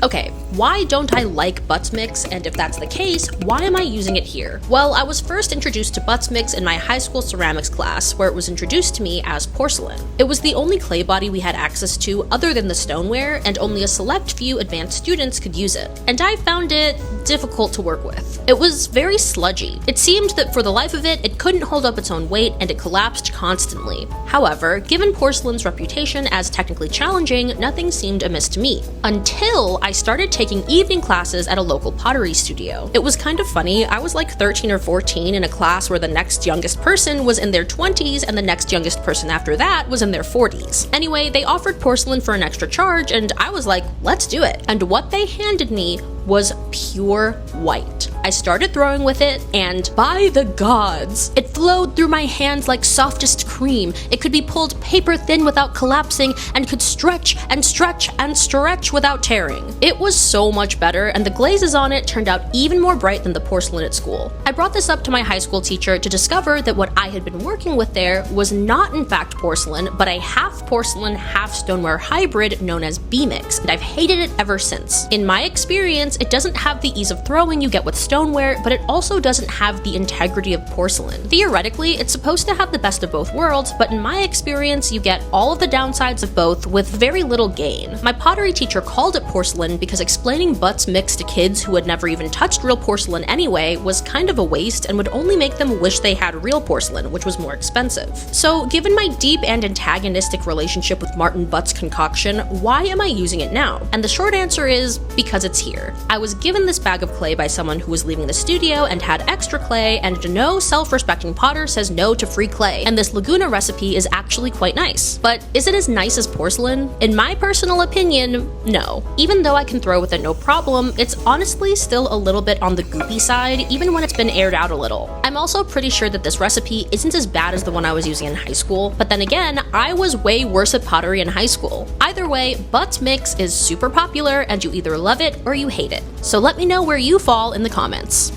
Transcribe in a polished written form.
Okay, why don't I like Butts Mix, and if that's the case, why am I using it here? Well, I was first introduced to Butts Mix in my high school ceramics class, where it was introduced to me as porcelain. It was the only clay body we had access to other than the stoneware, and only a select few advanced students could use it. And I found it difficult to work with. It was very sludgy. It seemed that for the life of it, it couldn't hold up its own weight, and it collapsed constantly. However, given porcelain's reputation as technically challenging, nothing seemed amiss to me. Until I started taking evening classes at a local pottery studio. It was kind of funny. I was like 13 or 14 in a class where the next youngest person was in their 20s and the next youngest person after that was in their 40s. Anyway, they offered porcelain for an extra charge and I was like, let's do it. And what they handed me was pure white. I started throwing with it, and by the gods, it flowed through my hands like softest cream. It could be pulled paper thin without collapsing, and could stretch and stretch and stretch without tearing. It was so much better, and the glazes on it turned out even more bright than the porcelain at school. I brought this up to my high school teacher to discover that what I had been working with there was not in fact porcelain, but a half porcelain, half stoneware hybrid known as B-Mix, and I've hated it ever since. In my experience, it doesn't have the ease of throwing you get with stoneware, but it also doesn't have the integrity of porcelain. Theoretically, it's supposed to have the best of both worlds, but in my experience, you get all of the downsides of both with very little gain. My pottery teacher called it porcelain because explaining Butts Mix to kids who had never even touched real porcelain anyway was kind of a waste and would only make them wish they had real porcelain, which was more expensive. So, given my deep and antagonistic relationship with Martin Butts' concoction, why am I using it now? And the short answer is because it's here. I was given this bag of clay by someone who was leaving the studio and had extra clay, and no self-respecting potter says no to free clay, and this Laguna recipe is actually quite nice. But is it as nice as porcelain? In my personal opinion, no. Even though I can throw with it no problem, it's honestly still a little bit on the goopy side, even when it's been aired out a little. I'm also pretty sure that this recipe isn't as bad as the one I was using in high school, but then again, I was way worse at pottery in high school. Either way, Butts Mix is super popular, and you either love it or you hate it. So let me know where you fall in the comments.